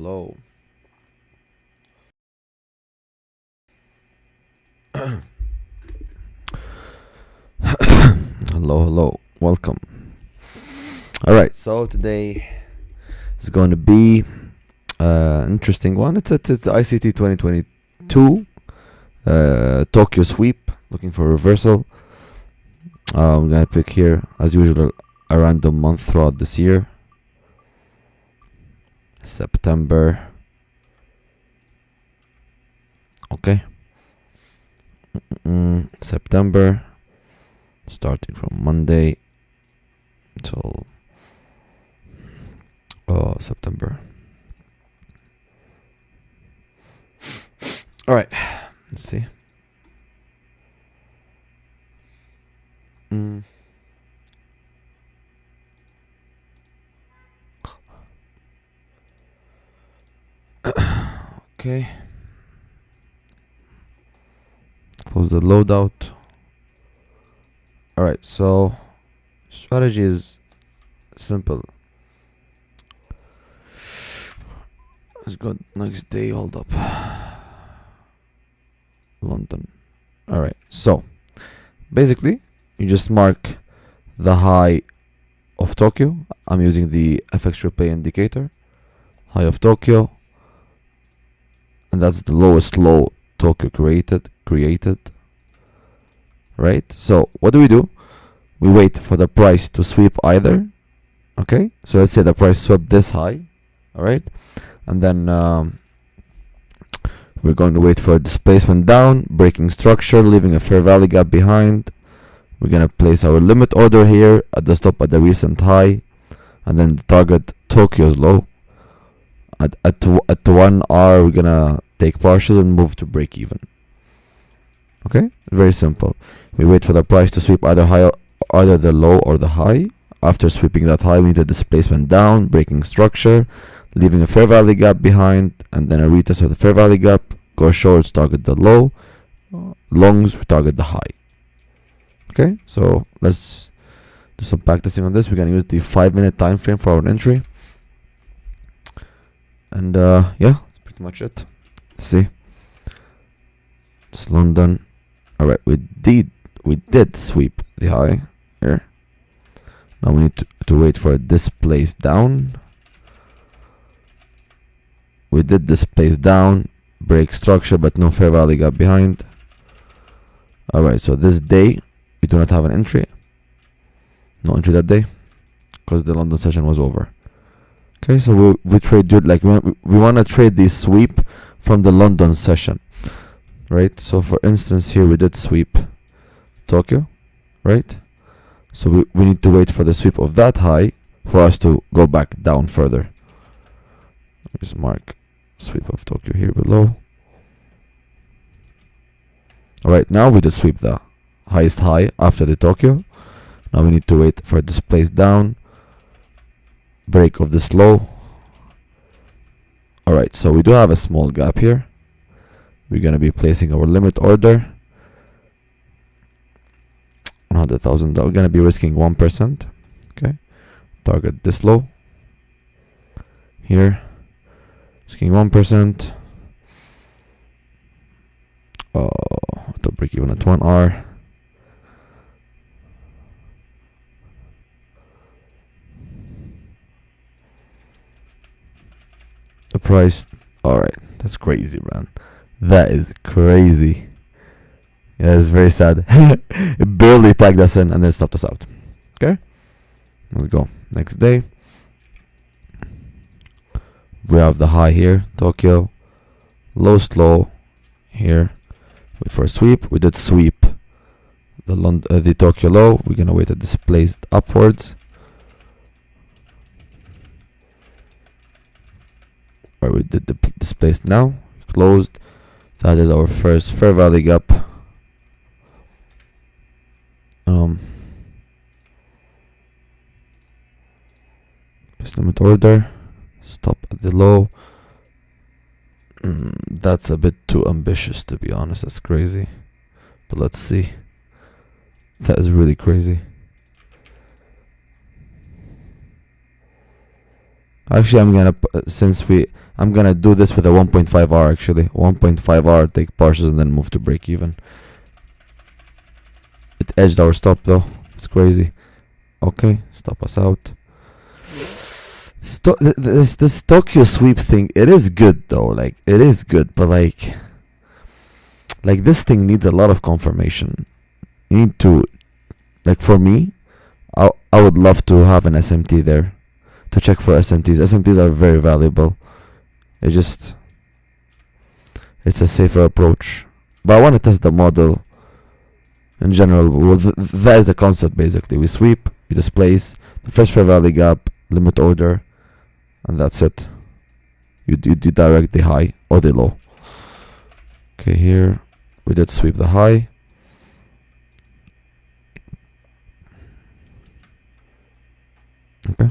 Hello. Hello. Welcome. All right. So today is going to be interesting one. It's the ICT 2022 Tokyo sweep. Looking for reversal. I'm gonna pick here as usual a random month throughout this year. September. Okay. September. Starting from Monday until September. All right, let's see. Okay. Close the loadout. All right, so strategy is simple. Let's go next day. Hold up. London. All right, so basically you just mark the high of Tokyo. I'm using the FX repay indicator. High of Tokyo, and that's the lowest low Tokyo created. Right? So what do? We wait for the price to sweep either. Okay, so let's say the price swept this high. All right, and then we're going to wait for a displacement down, breaking structure, leaving a fair value gap behind. We're going to place our limit order here at the stop at the recent high, and then target Tokyo's low. At 1 hour, we're going to take partials and move to break even. Okay, very simple. We wait for the price to sweep either the low or the high. After sweeping that high, we need a displacement down, breaking structure, leaving a fair value gap behind, and then a retest of the fair value gap. Go shorts, target the low. Longs, we target the high. Okay, so let's do some backtesting on this. We're gonna use the 5-minute time frame for our entry, and yeah, that's pretty much it. Let's see, it's London. All right, we did sweep the high here. Now we need to wait for a displace down. We did displace down, break structure, but no fair value gap behind. All right, so this day we do not have an entry. No entry that day because the London session was over. Okay, so we trade like we want to trade the sweep from the London session, right? So for instance, here we did sweep Tokyo, right? So we need to wait for the sweep of that high for us to go back down further. Just mark sweep of Tokyo here below. All right, now we just sweep the highest high after the Tokyo. Now we need to wait for a displace down, break of this low. All right, so we do have a small gap here. We're gonna be placing our limit order. 100,000. We're gonna be risking 1%. Okay, target this low here, risking 1%. To break even at 1 hour. The price. All right, that's crazy, man. That is crazy. Yeah, it's very sad. It barely tagged us in and then stopped us out. Okay, let's go. Next day, we have the high here, Tokyo. Low, slow here. Wait for a sweep. We did sweep the Tokyo low. We're gonna wait a displaced upwards. Alright, we did the displaced now. Closed. That is our first fair value gap. Place limit order. Stop at the low. That's a bit too ambitious, to be honest. That's crazy. But let's see. That is really crazy. Actually, I'm gonna do this with a 1.5R. Actually, 1.5R, take partials and then move to break even. It edged our stop though. It's crazy. Okay, stop us out. This Tokyo sweep thing, it is good though. Like, it is good, but like this thing needs a lot of confirmation. You need to, like, for me, I would love to have an SMT there to check for SMTs. SMTs are very valuable. It's a safer approach. But I want to test the model in general. Well, that is the concept basically. We sweep, we displace the first fair value gap, limit order, and that's it. You direct the high or the low. Okay, here we did sweep the high. Okay.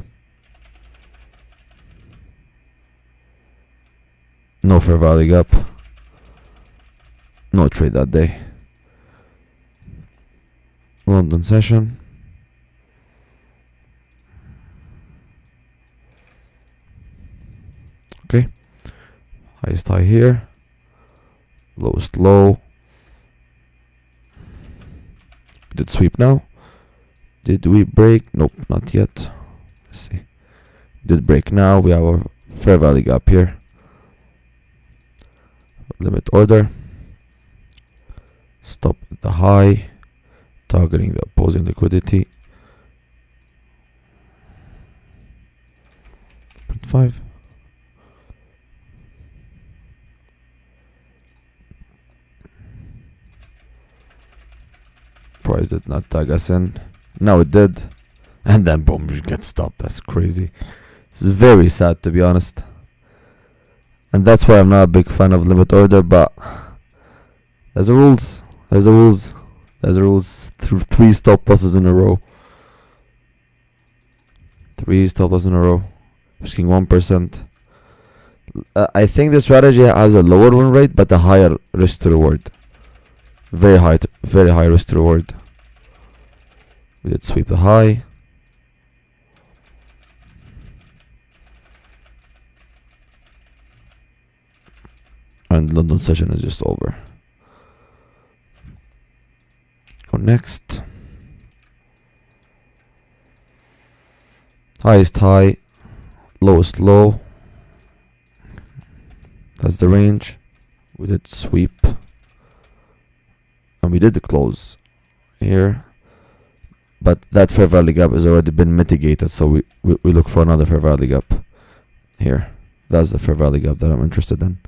No fair value gap. No trade that day. London session. Okay. Highest high here. Lowest low. We did sweep now. Did we break? Nope, not yet. Let's see. Did break now. We have a fair value gap here. Limit order. Stop at the high. Targeting the opposing liquidity. 0.5. Price did not tag us in. Now it did. And then boom, you get stopped. That's crazy. It's very sad, to be honest. And that's why I'm not a big fan of limit order, but there's the rules. There's the rules. There's the rules. Through 3 stop losses in a row. 3 stop losses in a row. Risking 1%. I think the strategy has a lower win rate, but a higher risk to reward. Very high risk to reward. We did sweep the high. And London session is just over. Go next. Highest high, lowest low. That's the range. We did sweep. And we did the close here. But that fair value gap has already been mitigated, so we look for another fair value gap here. That's the fair value gap that I'm interested in.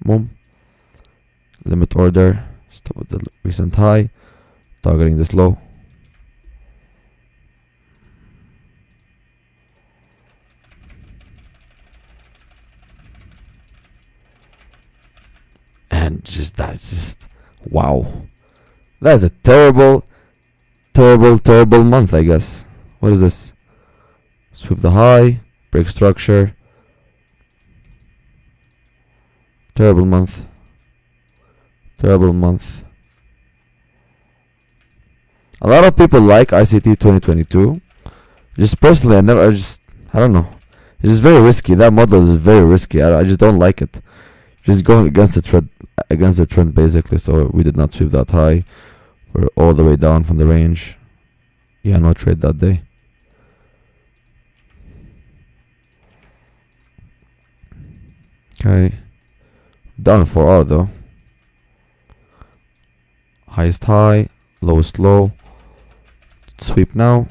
Boom. Limit order. Stop at the recent high. Targeting this low. And that's just wow. That's a terrible month, I guess. What is this? Sweep the high, break structure. Terrible month. Terrible month. A lot of people like ICT 2022. Just personally, I don't know. It's just very risky. That model is very risky. I just don't like it. Just going against the trend basically. So we did not sweep that high. We're all the way down from the range. Yeah, no trade that day. Okay. Down 4R though. Highest high, lowest low. Sweep now.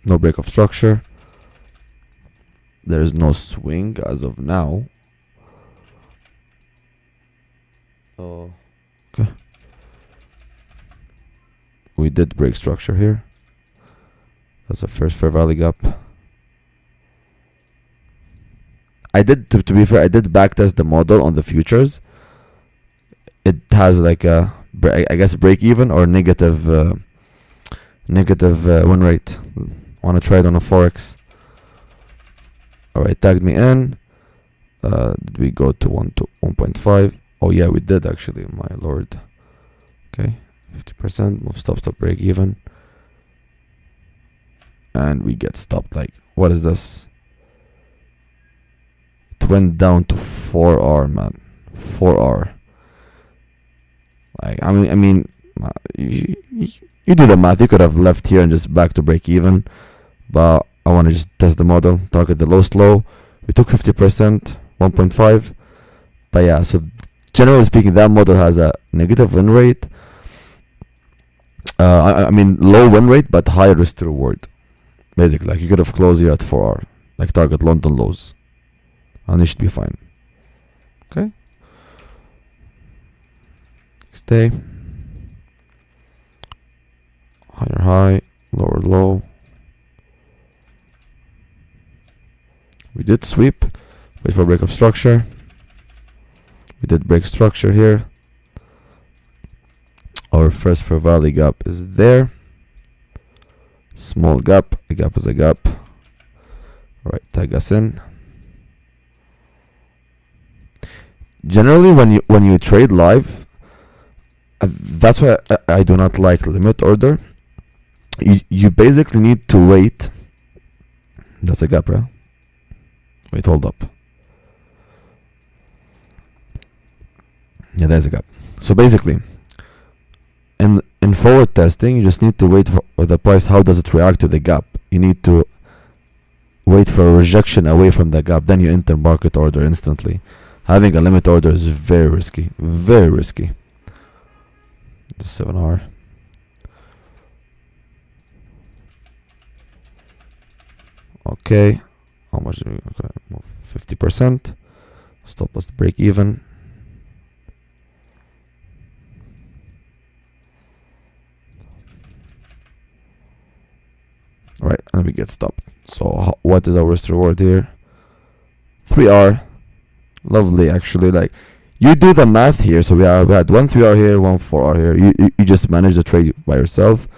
No break of structure. There is no swing as of now. Oh, okay. We did break structure here. That's the first fair value gap. I did, to be fair, I did backtest the model on the futures. It has like a, I guess, break even or negative win rate. Want to try it on a Forex? Alright, tagged me in. Did we go to 1.5? Oh yeah, we did actually, my lord. Okay, 50%, move stop break even. and we get stopped. Like, what is this? It went down to 4R, man. 4R. Like, I mean, you do the math. You could have left here and just back to break even, but I want to just test the model, target the low slow. We took 50%, 1.5. But yeah, so generally speaking, that model has a negative win rate. I mean, low win rate, but high risk to reward. Basically, like, you could have closed here at 4R, like target London lows, and you should be fine. Okay. Next day. Higher high, lower low. We did sweep. Wait for break of structure. We did break structure here. Our first fair value gap is there. Small gap. A gap is a gap. Alright, tag us in. Generally, when you trade live, that's why I do not like limit order. You basically need to wait. That's a gap, right? Wait, hold up. Yeah, there's a gap. So basically, in forward testing, you just need to wait for the price. How does it react to the gap? You need to wait for a rejection away from the gap. Then you enter market order instantly. Having a limit order is very risky. Very risky. 7R. Okay. How much do we? Okay, 50%. Stop loss break even. Right, and we get stopped. So what is our risk reward here? 3R. Lovely, actually. Like, you do the math here. So we had one 3R here, one 4R here. You just manage the trade by yourself.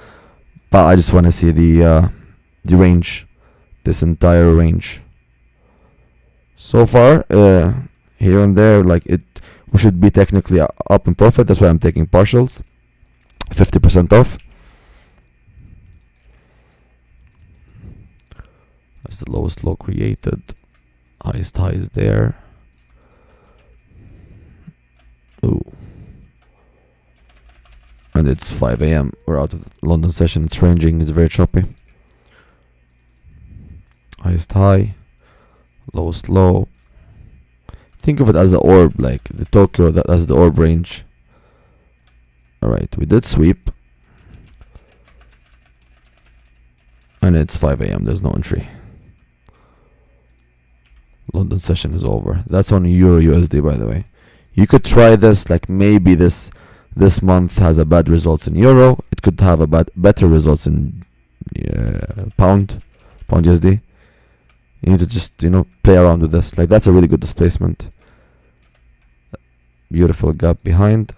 But I just want to see the range, this entire range. So far, here and there, like, we should be technically up in profit. That's why I'm taking partials, 50% off. That's the lowest low created. Highest high is there. Ooh. And it's 5 a.m. We're out of the London session. It's ranging. It's very choppy. Highest high. Lowest low. Think of it as the orb, like the Tokyo. That's the orb range. Alright, we did sweep. And it's 5 a.m. There's no entry. London session is over. That's on Euro USD, by the way. You could try this, like, maybe this month has a bad results in Euro. It could have a better results in Pound USD. You need to just, play around with this. Like, that's a really good displacement. Beautiful gap behind.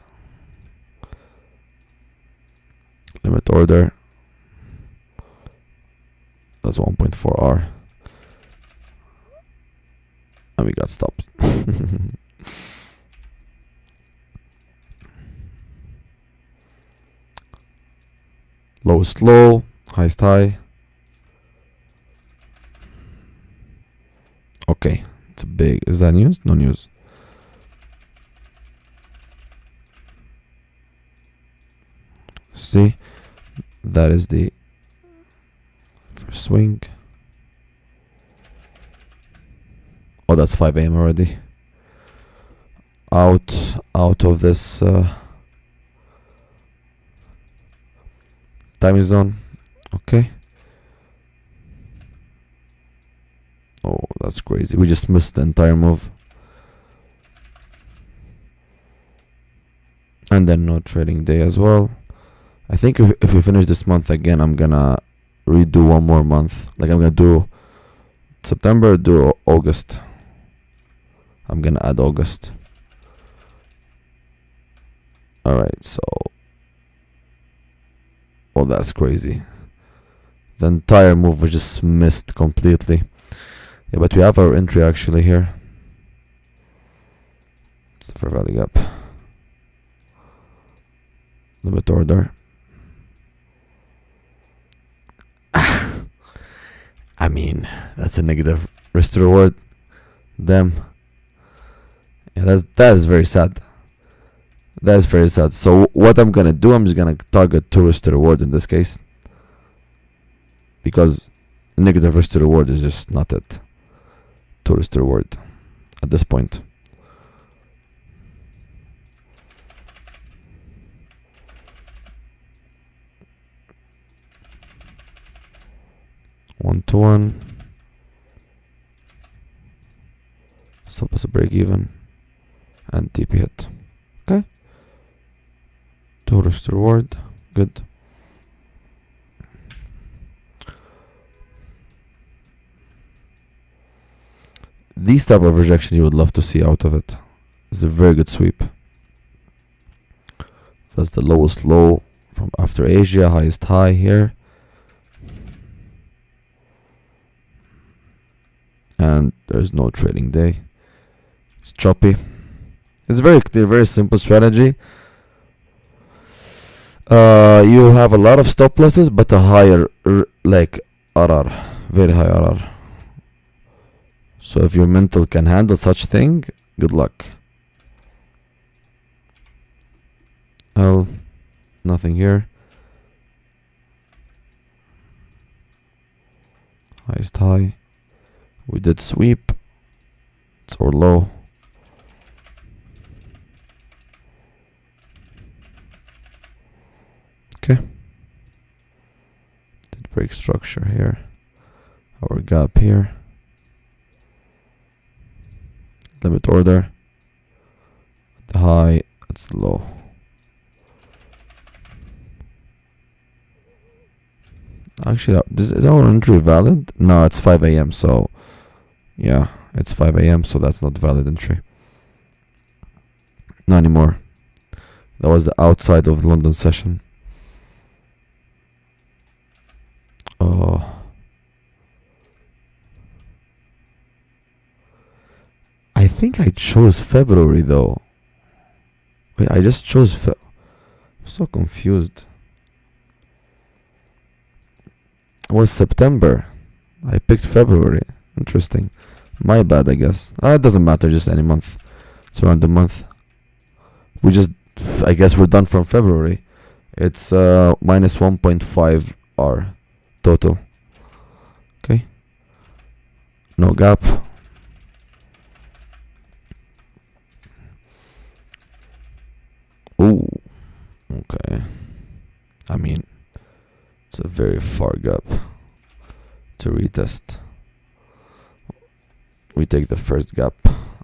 Limit order. That's 1.4R. And we got stopped. Lowest low, highest high. Okay, it's a big. Is that news? No news. See, that is the first swing. Oh, that's 5 a.m. already. Out of this time zone. Okay. Oh, that's crazy. We just missed the entire move. And then no trading day as well. I think if we finish this month again, I'm gonna redo one more month. Like, I'm gonna do September, do August. I'm gonna add August. Alright, so. Oh, that's crazy. The entire move was just missed completely. Yeah, but we have our entry actually here. It's the fair value gap. Limit order. mean, that's a negative risk to reward. Damn. Yeah, that is very sad. That is very sad. So what I'm gonna do, I'm just gonna target 2 risk to reward in this case, because negative risk to reward is just not it. 2 risk to reward at this point. One to one. Stop us a break even. And TP hit. Okay. 2 risk to reward. Good. These type of rejection you would love to see out of it. It's a very good sweep. That's the lowest low from after Asia, highest high here. And there's no trading day. It's choppy. It's very clear, very simple strategy. You have a lot of stop losses, but a higher like RR, very high RR. So if your mental can handle such thing, good luck. L, nothing here. Highest high. We did sweep. It's our low. Okay. Did break structure here. Our gap here. Limit order. The high, that's the low. Actually, is our entry valid? No, it's 5 a.m. So, yeah, it's 5 a.m. So that's not valid entry. Not anymore. That was the outside of London session. Oh. I think I chose February though. Wait, I just chose I'm so confused. It was September. I picked February. Interesting. My bad, I guess. It doesn't matter, just any month. It's around the month. We just, I guess we're done from February. It's minus 1.5 R total. Okay. No gap. Ooh. Okay. I mean, it's a very far gap to retest. We take the first gap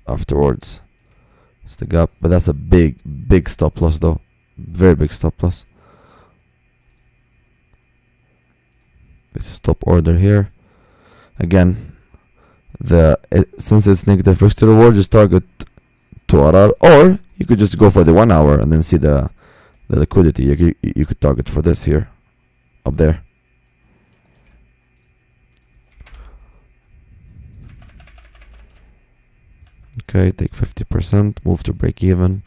afterwards. It's the gap, but that's a big stop loss though. Very big stop loss. It's a stop order here. Again, since it's negative risk to reward, just target 2 RR, or you could just go for the 1 hour and then see the liquidity. You could target for this here, up there. Okay, take 50%, move to break even.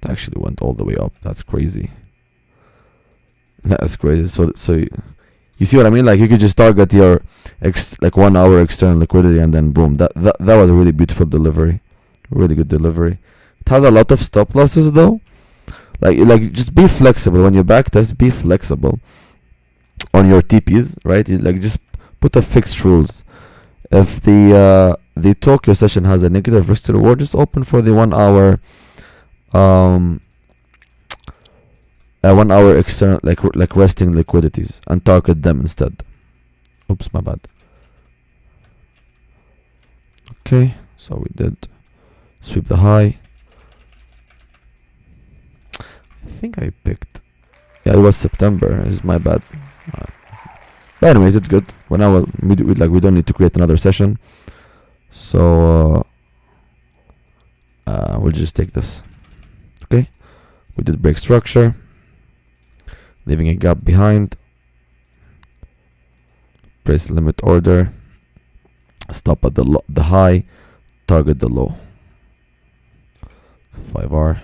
It actually went all the way up. That's crazy. That's crazy. So you see what I mean? Like you could just target your like 1 hour external liquidity and then boom. That was a really beautiful delivery. Really good delivery. It has a lot of stop losses though. Like just be flexible when you backtest. Be flexible on your TPs, right? You like just put a fixed rules. If the Tokyo session has a negative risk to reward, just open for the 1 hour 1 hour external like resting liquidities and target them instead. Oops, my bad. Okay, so we did sweep the high. I think I picked, yeah, it was September. It's my bad. But anyways, it's good. We don't need to create another session, so we'll just take this. Okay, we did break structure, leaving a gap behind. Place limit order. Stop at the high. Target the low. 5R.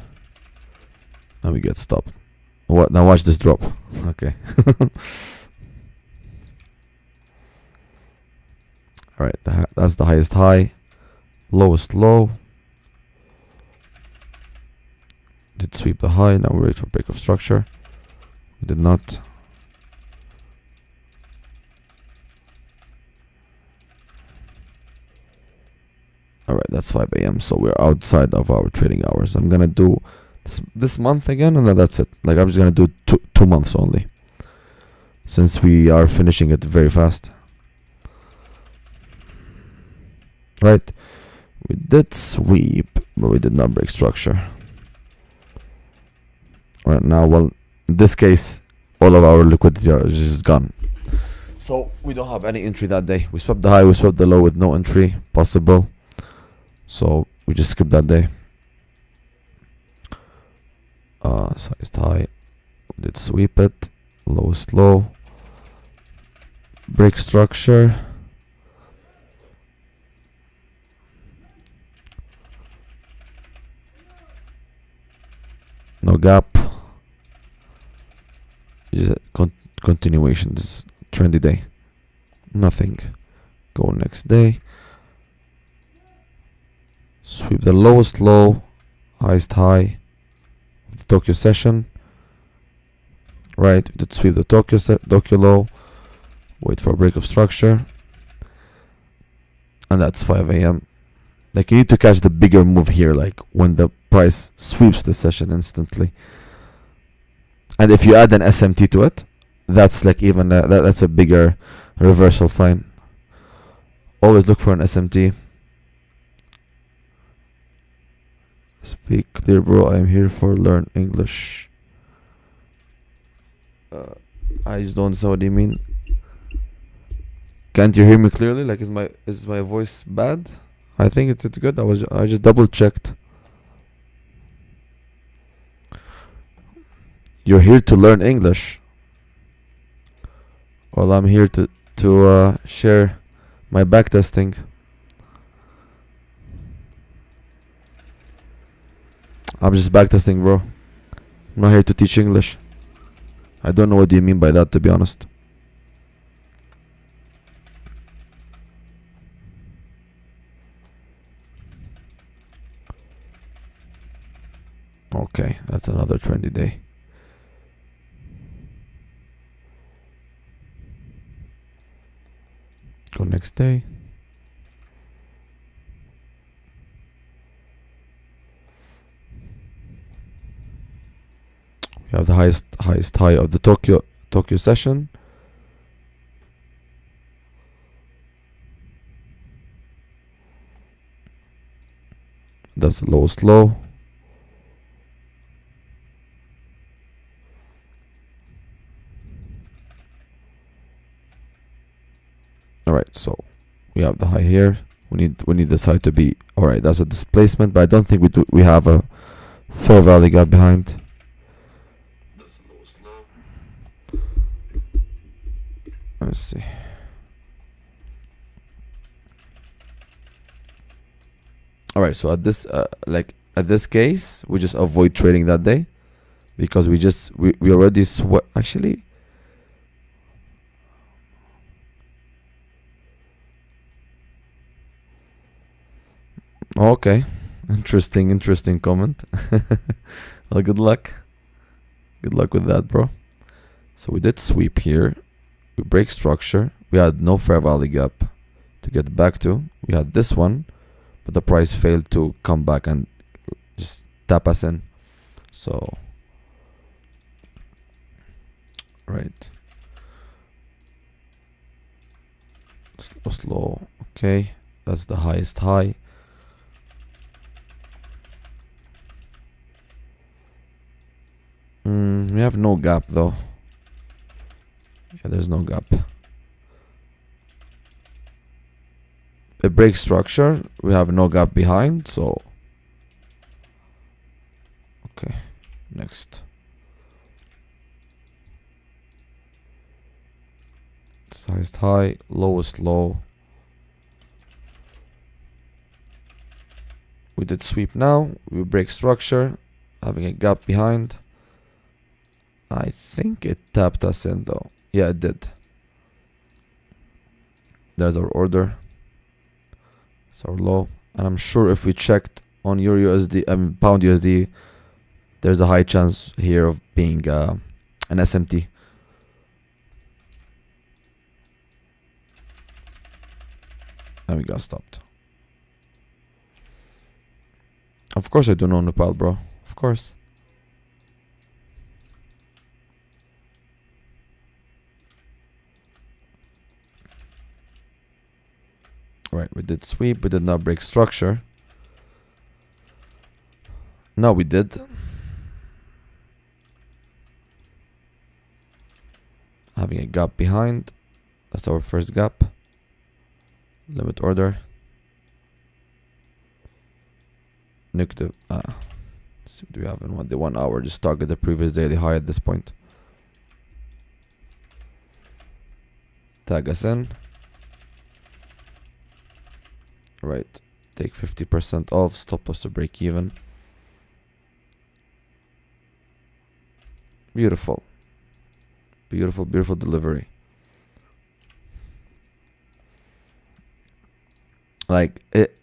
And we get stopped. What? Now watch this drop. Okay. Alright, that's the highest high, lowest low. Did sweep the high, now we wait for break of structure. We did not. Alright, that's 5 a.m. so we're outside of our trading hours. I'm gonna do this month again, and then that's it. Like, I'm just gonna do two months only, since we are finishing it very fast. Right, we did sweep, but we did not break structure. Right now, well, in this case, all of our liquidity is just gone. So we don't have any entry that day. We swept the high, we swept the low with no entry possible. So we just skipped that day. Sized high, we did sweep it, lowest low, break structure. No gap. Just continuation. This trendy day. Nothing. Go next day. Sweep the lowest low, highest high of the Tokyo session. Right, we did sweep the Tokyo low. Wait for a break of structure. And that's 5 a.m. Like, you need to catch the bigger move here, like when the price sweeps the session instantly. And if you add an SMT to it, that's like even that's a bigger reversal sign. Always look for an SMT. Speak clear, bro. I'm here for learn English. I just don't know what you mean. Can't you hear me clearly? Like, is my voice bad? I think it's good. I just double checked. You're here to learn English. Well, I'm here to share my backtesting. I'm just backtesting, bro. I'm not here to teach English. I don't know what you mean by that, to be honest. Okay, that's another trendy day. Go next day. We have the highest high of the Tokyo session. That's the lowest low. Alright, so we have the high here. We need this high to be alright. That's a displacement, but I don't think we have a fair value gap behind. That's the lowest low. Let's see. Alright, so at this case, we just avoid trading that day, because we already actually. Okay, interesting comment. Well, good luck with that, bro. So we did sweep here, we break structure, we had no fair value gap to get back to. We had this one, but the price failed to come back and just tap us in. So right, slow. Okay, that's the highest high. We have no gap though. Yeah, there's no gap. A break structure, we have no gap behind, so okay, next. Highest high, lowest low. We did sweep now, we break structure, having a gap behind. I think it tapped us in though. Yeah, it did. There's our order. So low, and I'm sure if we checked on Euro USD, Pound USD, there's a high chance here of being an SMT. And we got stopped. Of course I do know Nepal, bro. Of course. Right, we did sweep, we did not break structure. No, we did. Having a gap behind. That's our first gap. Limit order. Negative. Let's see what do we have in the 1 hour. Just target the previous daily high at this point. Tag us in. Right. Take 50% off. Stop loss to break even. Beautiful. Beautiful, beautiful delivery. Like it,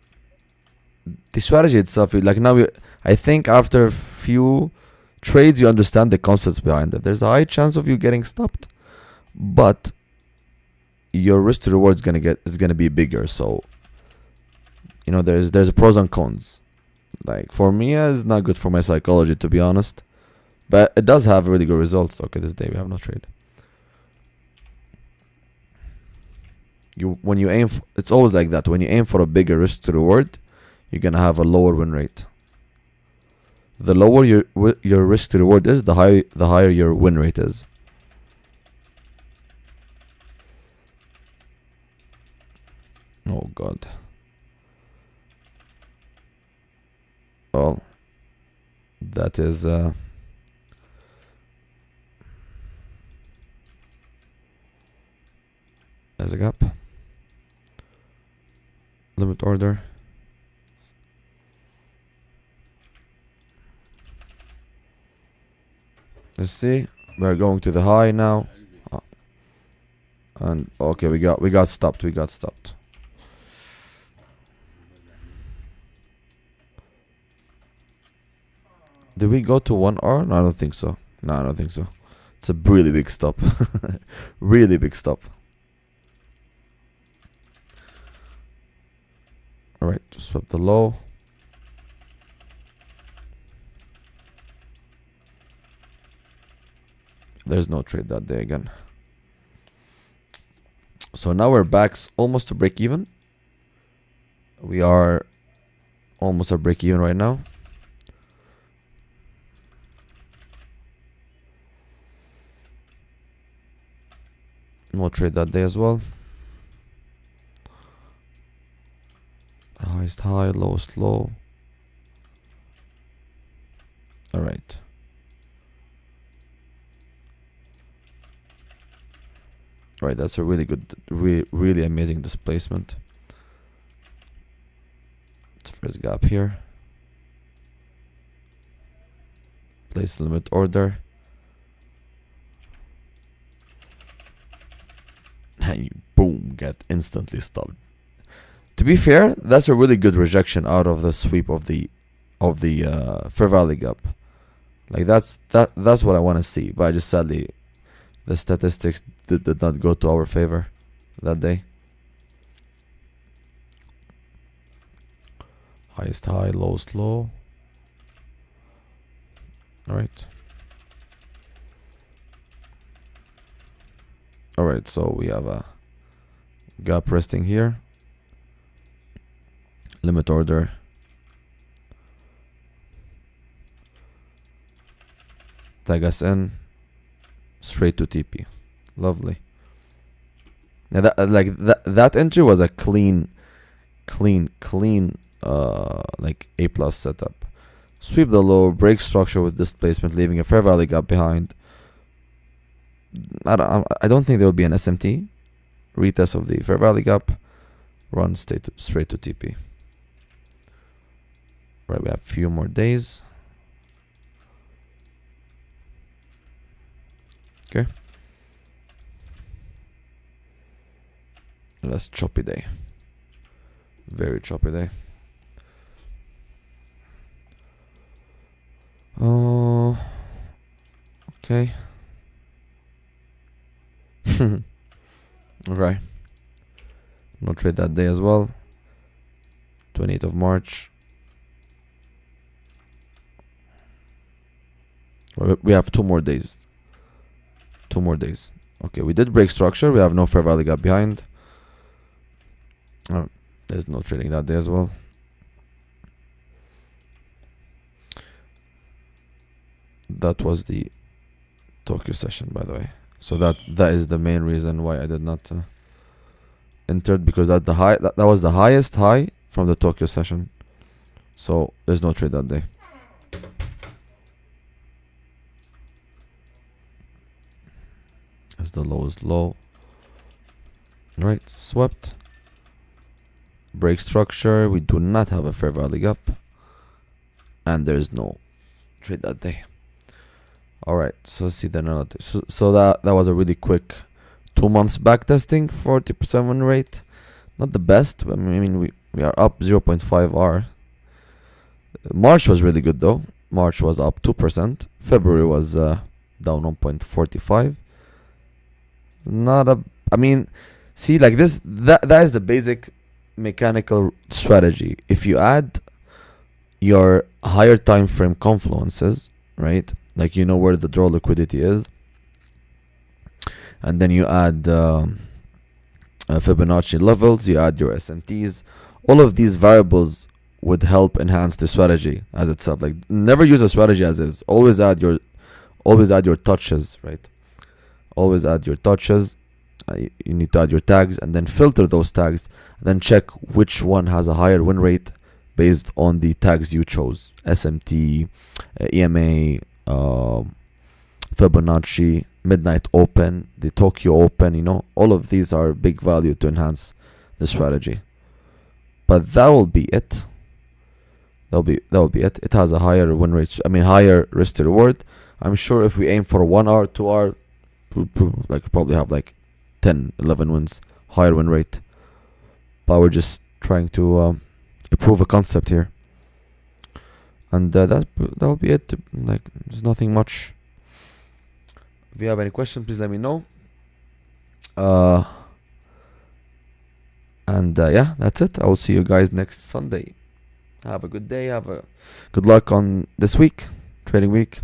the strategy itself, like now, I think after a few trades, you understand the concepts behind it. There's a high chance of you getting stopped, but your risk to reward is gonna be bigger. So, you know, there's a pros and cons. Like for me, it's not good for my psychology, to be honest, but it does have really good results. Okay, this day we have no trade. When you aim, it's always like that. When you aim for a bigger risk to reward, you're gonna have a lower win rate. The lower your risk to reward is, the higher your win rate is. Oh God. Well, that is there's a gap. Limit order. Let's see. We're going to the high now. And okay, we got stopped. We got stopped. Did we go to 1 hour? No, I don't think so. No, I don't think so. It's a really big stop. Really big stop. Alright, just swap the low. There's no trade that day again. So now we're back almost to break even. We are almost at break even right now. No trade that day as well. Highest high, lowest low. All right. Right, that's a really good, really amazing displacement. It's first gap here. Place limit order. And you boom, get instantly stopped. To be fair, that's a really good rejection out of the sweep of the fair value gap. Like that's what I want to see. But I just sadly, the statistics did not go to our favor that day. Highest high, lowest low. All right. All right. So we have a gap resting here. Limit order. Tag us in. Straight to TP. Lovely. Now that entry was a clean like A+ setup. Sweep the low, break structure with displacement, leaving a fair value gap behind. I don't think there will be an SMT. Retest of the fair value gap. Run straight to TP. Right, we have a few more days. Okay. Last choppy day. Very choppy day. Oh, okay. Okay. No trade that day as well. 28th of March. We have 2 more days. 2 more days. Okay, we did break structure. We have no fair value gap behind. There's no trading that day as well. That was the Tokyo session, by the way. So that is the main reason why I did not enter, because that was the highest high from the Tokyo session. So there's no trade that day. As the lowest low. Right, swept. Break structure. We do not have a fair value gap, and there's no trade that day. All right, so let's see the analytics. So that was a really quick 2 months backtesting, 40% win rate. Not the best. I mean, we are up 0.5 R. March was really good though. March was up 2%. February was down 1.45. Not a. I mean, see, like this. That is the basic mechanical strategy. If you add your higher time frame confluences, right? Like, you know where the draw liquidity is, and then you add Fibonacci levels, you add your SMTs. All of these variables would help enhance the strategy as itself. Like, never use a strategy as is. Always add your touches, right? Always add your touches. You need to add your tags and then filter those tags, and then check which one has a higher win rate based on the tags you chose. SMT, EMA, Fibonacci, Midnight Open, the Tokyo Open. You know, all of these are big value to enhance the strategy. But that will be it. That will be it. It has a higher win rate. I mean, higher risk to reward. I'm sure if we aim for 1 hour, 2 hour, like probably have like 10, 11 wins, higher win rate. But we're just trying to improve a concept here. And that'll be it. Like, there's nothing much. If you have any questions, please let me know. Yeah, that's it. I will see you guys next Sunday. Have a good day. Have a good luck on this week, trading week.